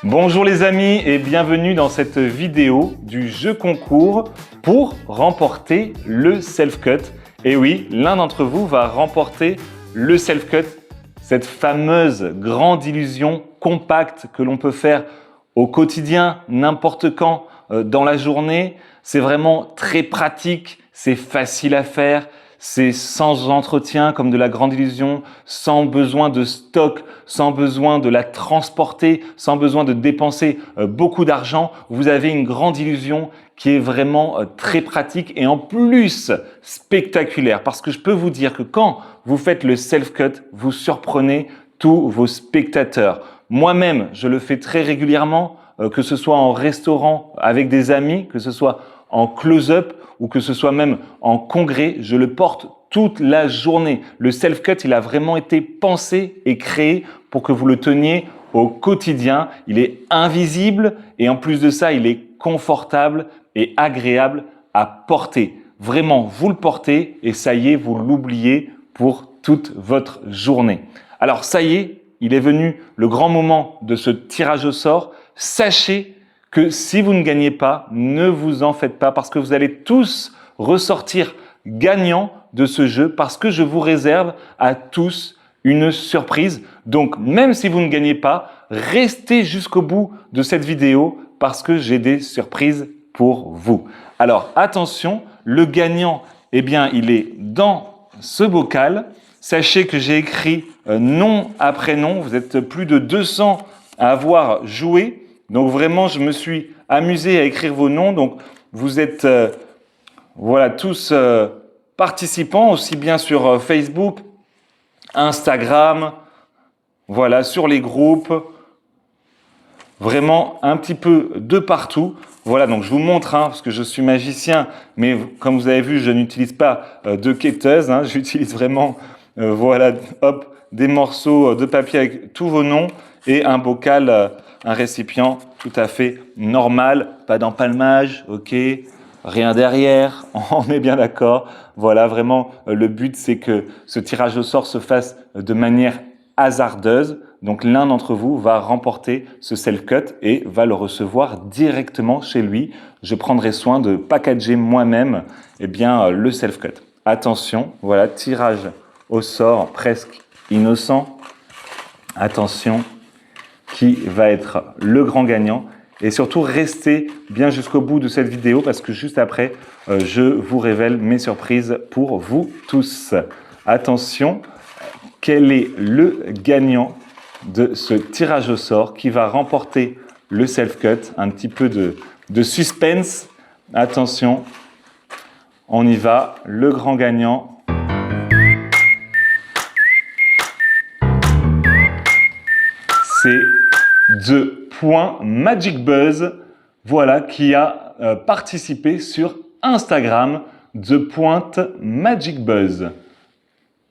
Bonjour les amis et bienvenue dans cette vidéo du jeu concours pour remporter le self-cut. Et oui, l'un d'entre vous va remporter le self-cut, cette fameuse grande illusion compacte que l'on peut faire au quotidien, n'importe quand dans la journée. C'est vraiment très pratique, c'est facile à faire. C'est sans entretien comme de la grande illusion, sans besoin de stock, sans besoin de la transporter, sans besoin de dépenser beaucoup d'argent. Vous avez une grande illusion qui est vraiment très pratique et en plus spectaculaire. Parce que je peux vous dire que quand vous faites le self-cut, vous surprenez tous vos spectateurs. Moi-même, je le fais très régulièrement, que ce soit en restaurant avec des amis, que ce soit en close-up, ou que ce soit même en congrès, je le porte toute la journée. Le self-cut, il a vraiment été pensé et créé pour que vous le teniez au quotidien. Il est invisible et en plus de ça, il est confortable et agréable à porter. Vraiment, vous le portez et ça y est, vous l'oubliez pour toute votre journée. Alors ça y est, il est venu le grand moment de ce tirage au sort. Sachez que si vous ne gagnez pas, ne vous en faites pas parce que vous allez tous ressortir gagnants de ce jeu parce que je vous réserve à tous une surprise. Donc, même si vous ne gagnez pas, restez jusqu'au bout de cette vidéo parce que j'ai des surprises pour vous. Alors, attention, le gagnant, eh bien, il est dans ce bocal. Sachez que j'ai écrit nom après nom. Vous êtes plus de 200 à avoir joué. Donc vraiment, je me suis amusé à écrire vos noms. Donc vous êtes voilà, tous participants, aussi bien sur Facebook, Instagram, voilà, sur les groupes. Vraiment un petit peu de partout. Voilà, donc je vous montre, parce que je suis magicien, mais comme vous avez vu, je n'utilise pas de quêteuse. J'utilise vraiment, voilà, hop, des morceaux de papier avec tous vos noms et un bocal, un récipient tout à fait normal, pas d'empalmage, ok, rien derrière, on est bien d'accord. Voilà, vraiment, le but, c'est que ce tirage au sort se fasse de manière hasardeuse. Donc, l'un d'entre vous va remporter ce self-cut et va le recevoir directement chez lui. Je prendrai soin de packager moi-même le self-cut. Attention, voilà, tirage au sort presque innocent. Attention, qui va être le grand gagnant. Et surtout, restez bien jusqu'au bout de cette vidéo parce que juste après, je vous révèle mes surprises pour vous tous. Attention, quel est le gagnant de ce tirage au sort qui va remporter le self-cut? Un petit peu de suspense. Attention, on y va. Le grand gagnant. C'est ThePointMagicBuzz, voilà, qui a participé sur Instagram, ThePointMagicBuzz.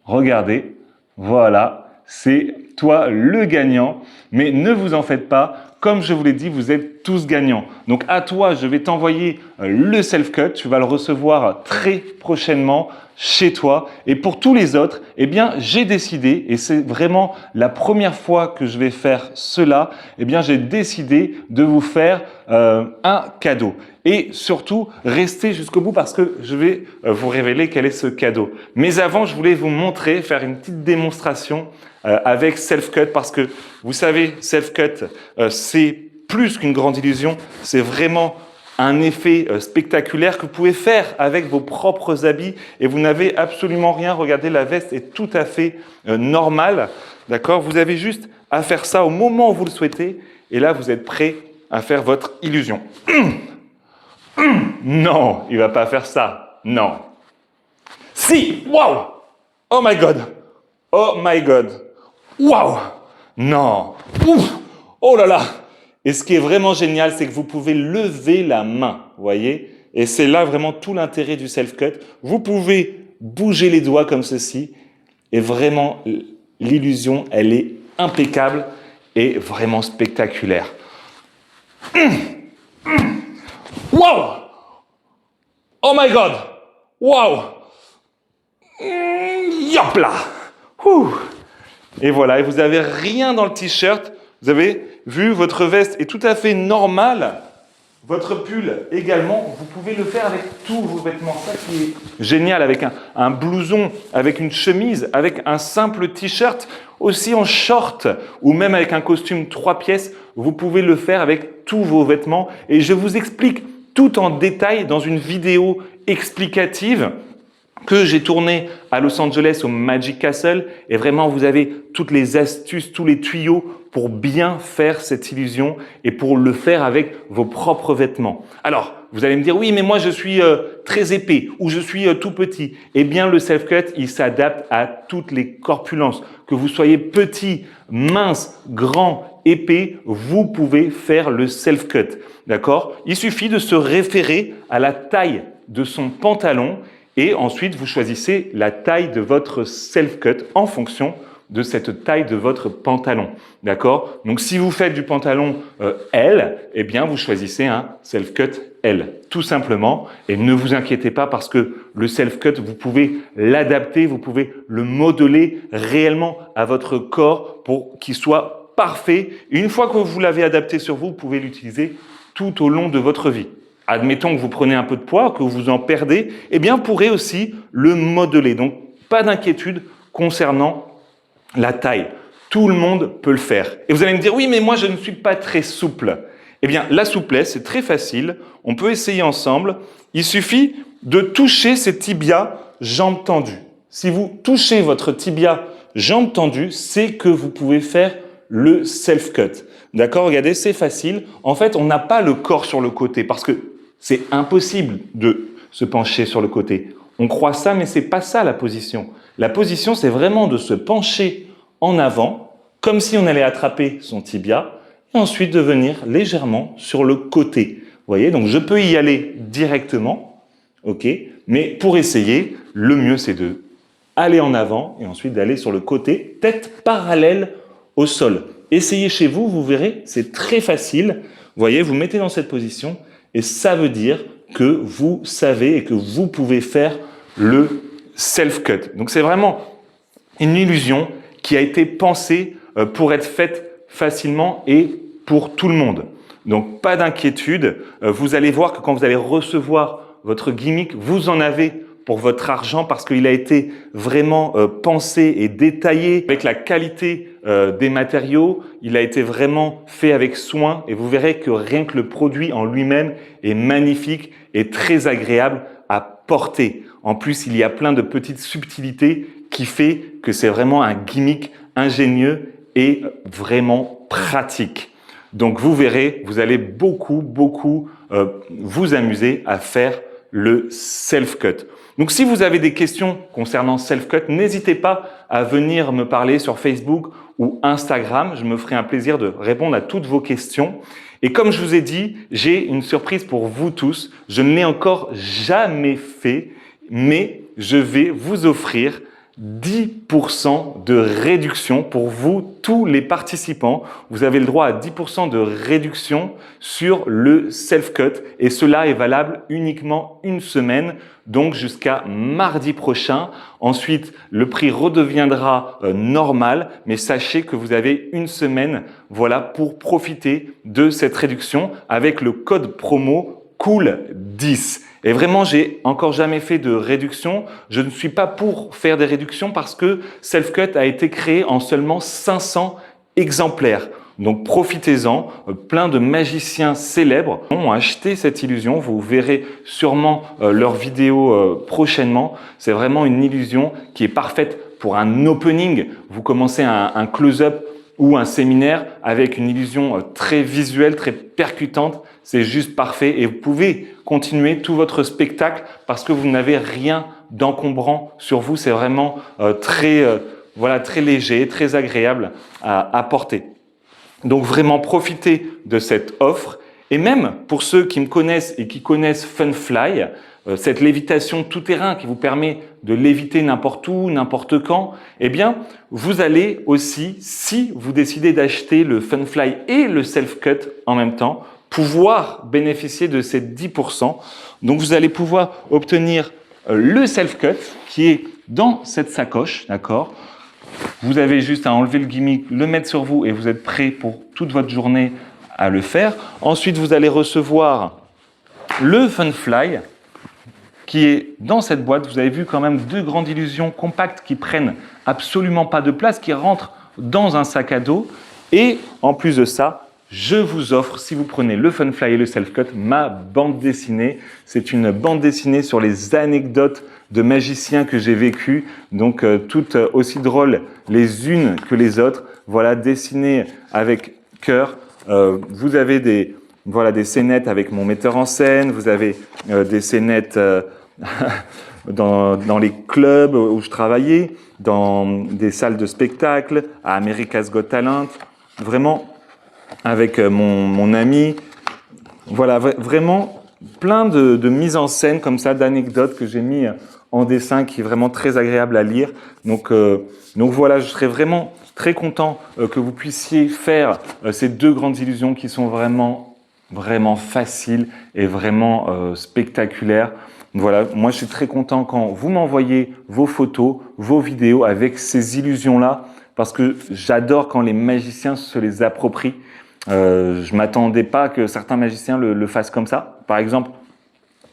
Regardez, voilà, c'est toi le gagnant, mais ne vous en faites pas. Comme je vous l'ai dit, vous êtes tous gagnants. Donc à toi, je vais t'envoyer le self-cut. Tu vas le recevoir très prochainement chez toi. Et pour tous les autres, eh bien, j'ai décidé, et c'est vraiment la première fois que je vais faire cela, eh bien, j'ai décidé de vous faire un cadeau. Et surtout, restez jusqu'au bout parce que je vais vous révéler quel est ce cadeau. Mais avant, je voulais vous montrer, faire une petite démonstration avec self-cut parce que vous savez, self-cut, c'est plus qu'une grande illusion, c'est vraiment un effet spectaculaire que vous pouvez faire avec vos propres habits et vous n'avez absolument rien. Regardez, la veste est tout à fait normale, d'accord? Vous avez juste à faire ça au moment où vous le souhaitez et là, vous êtes prêt à faire votre illusion. Non, il ne va pas faire ça. Non. Si, waouh! Oh my God! Oh my God! Waouh! Non! Ouf! Oh là là! Et ce qui est vraiment génial, c'est que vous pouvez lever la main, vous voyez? Et c'est là vraiment tout l'intérêt du self-cut. Vous pouvez bouger les doigts comme ceci et vraiment, l'illusion, elle est impeccable et vraiment spectaculaire. Wow! Oh my God! Wow! Yop là! Et voilà, et vous n'avez rien dans le t-shirt. Vous avez vu, votre veste est tout à fait normale. Votre pull également, vous pouvez le faire avec tous vos vêtements. Ça qui est génial, avec un blouson, avec une chemise, avec un simple t-shirt, aussi en short ou même avec un costume 3 pièces. Vous pouvez le faire avec tous vos vêtements. Et je vous explique tout en détail dans une vidéo explicative que j'ai tournée à Los Angeles au Magic Castle. Et vraiment, vous avez toutes les astuces, tous les tuyaux pour bien faire cette illusion et pour le faire avec vos propres vêtements. Alors, vous allez me dire, oui, mais moi, je suis très épais ou je suis tout petit. Eh bien, le self-cut, il s'adapte à toutes les corpulences. Que vous soyez petit, mince, grand, épais, vous pouvez faire le self-cut. D'accord? Il suffit de se référer à la taille de son pantalon et ensuite, vous choisissez la taille de votre self-cut en fonction de cette taille de votre pantalon. D'accord? Donc, si vous faites du pantalon L, eh bien, vous choisissez un self-cut L, tout simplement. Et ne vous inquiétez pas parce que le self-cut, vous pouvez l'adapter, vous pouvez le modeler réellement à votre corps pour qu'il soit parfait. Et une fois que vous l'avez adapté sur vous, vous pouvez l'utiliser tout au long de votre vie. Admettons que vous prenez un peu de poids, que vous en perdez, eh bien, vous pourrez aussi le modeler. Donc, pas d'inquiétude concernant la taille. Tout le monde peut le faire. Et vous allez me dire, oui, mais moi, je ne suis pas très souple. Eh bien, la souplesse, c'est très facile. On peut essayer ensemble. Il suffit de toucher ses tibias, jambes tendues. Si vous touchez votre tibia, jambes tendues, c'est que vous pouvez faire le self-cut. D'accord? Regardez, c'est facile. En fait, on n'a pas le corps sur le côté parce que c'est impossible de se pencher sur le côté. On croit ça, mais c'est pas ça la position. La position, c'est vraiment de se pencher en avant, comme si on allait attraper son tibia, et ensuite de venir légèrement sur le côté. Vous voyez, donc je peux y aller directement, ok, mais pour essayer, le mieux c'est de aller en avant et ensuite d'aller sur le côté, tête parallèle au sol. Essayez chez vous, vous verrez, c'est très facile. Vous voyez, vous mettez dans cette position et ça veut dire que vous savez et que vous pouvez faire le self-cut. Donc c'est vraiment une illusion qui a été pensée pour être faite facilement et pour tout le monde. Donc pas d'inquiétude, vous allez voir que quand vous allez recevoir votre gimmick, vous en avez pour votre argent parce qu'il a été vraiment pensé et détaillé avec la qualité des matériaux. Il a été vraiment fait avec soin et vous verrez que rien que le produit en lui-même est magnifique et très agréable à porter. En plus, il y a plein de petites subtilités qui fait que c'est vraiment un gimmick ingénieux et vraiment pratique. Donc vous verrez, vous allez beaucoup vous amuser à faire le self-cut. Donc si vous avez des questions concernant self-cut, n'hésitez pas à venir me parler sur Facebook ou Instagram. Je me ferai un plaisir de répondre à toutes vos questions. Et comme je vous ai dit, j'ai une surprise pour vous tous. Je ne l'ai encore jamais fait, mais je vais vous offrir 10% de réduction pour vous, tous les participants. Vous avez le droit à 10% de réduction sur le self-cut et cela est valable uniquement une semaine, donc jusqu'à mardi prochain. Ensuite, le prix redeviendra normal, mais sachez que vous avez une semaine voilà, pour profiter de cette réduction avec le code promo COOL10. Et vraiment, j'ai encore jamais fait de réduction. Je ne suis pas pour faire des réductions parce que Self-Cut a été créé en seulement 500 exemplaires. Donc profitez-en, plein de magiciens célèbres ont acheté cette illusion. Vous verrez sûrement leurs vidéos prochainement. C'est vraiment une illusion qui est parfaite pour un opening. Vous commencez un close-up ou un séminaire avec une illusion très visuelle, très percutante. C'est juste parfait et vous pouvez continuer tout votre spectacle parce que vous n'avez rien d'encombrant sur vous. C'est vraiment très léger, très agréable à porter. Donc vraiment profitez de cette offre et même pour ceux qui me connaissent et qui connaissent Funfly, cette lévitation tout-terrain qui vous permet de léviter n'importe où, n'importe quand, eh bien, vous allez aussi, si vous décidez d'acheter le Funfly et le Self-Cut en même temps, pouvoir bénéficier de ces 10%. Donc, vous allez pouvoir obtenir le Self-Cut qui est dans cette sacoche, d'accord? Vous avez juste à enlever le gimmick, le mettre sur vous et vous êtes prêt pour toute votre journée à le faire. Ensuite, vous allez recevoir le Funfly qui est dans cette boîte. Vous avez vu quand même 2 grandes illusions compactes qui prennent absolument pas de place, qui rentrent dans un sac à dos. Et en plus de ça, je vous offre, si vous prenez le Funfly et le Self-Cut, ma bande dessinée. C'est une bande dessinée sur les anecdotes de magiciens que j'ai vécues, donc toutes aussi drôles les unes que les autres. Voilà, dessinées avec cœur. Vous avez des scénettes avec mon metteur en scène, vous avez des scénettes dans les clubs où je travaillais, dans des salles de spectacle, à America's Got Talent, vraiment avec mon ami. Voilà, vraiment plein de mises en scène comme ça, d'anecdotes que j'ai mis en dessin qui est vraiment très agréable à lire. Donc voilà, je serais vraiment très content que vous puissiez faire ces 2 grandes illusions qui sont vraiment faciles et vraiment spectaculaires. Voilà, moi je suis très content quand vous m'envoyez vos photos, vos vidéos avec ces illusions-là, parce que j'adore quand les magiciens se les approprient. Je m'attendais pas que certains magiciens le fassent comme ça. Par exemple,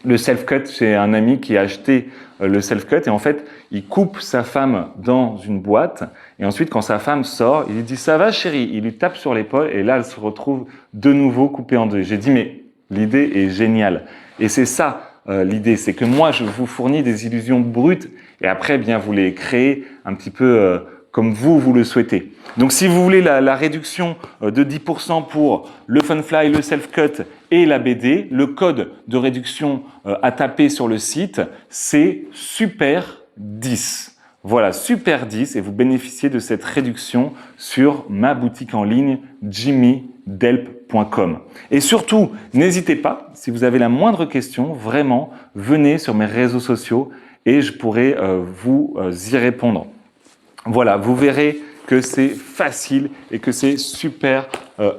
le self-cut, j'ai un ami qui a acheté le self-cut et en fait, il coupe sa femme dans une boîte et ensuite, quand sa femme sort, il lui dit « ça va chérie ?» Il lui tape sur l'épaule et là, elle se retrouve de nouveau coupée en 2. J'ai dit « mais l'idée est géniale ». Et c'est ça l'idée, c'est que moi, je vous fournis des illusions brutes et après, bien, vous les créez un petit peu comme vous le souhaitez. Donc, si vous voulez la réduction de 10% pour le Funfly, le Self-Cut et la BD, le code de réduction à taper sur le site, c'est SUPER10. Voilà, SUPER10 et vous bénéficiez de cette réduction sur ma boutique en ligne jimmydelp.com. Et surtout, n'hésitez pas, si vous avez la moindre question, vraiment, venez sur mes réseaux sociaux et je pourrai vous y répondre. Voilà, vous verrez que c'est facile et que c'est super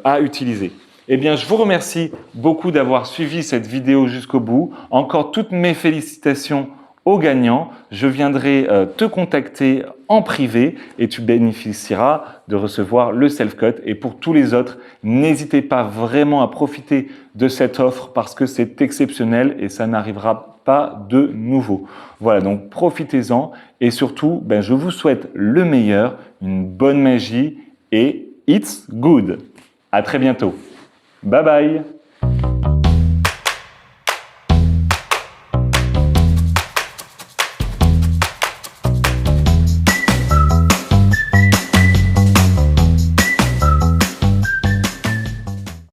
à utiliser. Eh bien, je vous remercie beaucoup d'avoir suivi cette vidéo jusqu'au bout. Encore toutes mes félicitations aux gagnants. Je viendrai te contacter en privé et tu bénéficieras de recevoir le self-cut. Et pour tous les autres, n'hésitez pas vraiment à profiter de cette offre parce que c'est exceptionnel et ça n'arrivera pas de nouveau. Voilà, donc profitez-en et surtout, je vous souhaite le meilleur, une bonne magie et it's good. À très bientôt. Bye bye.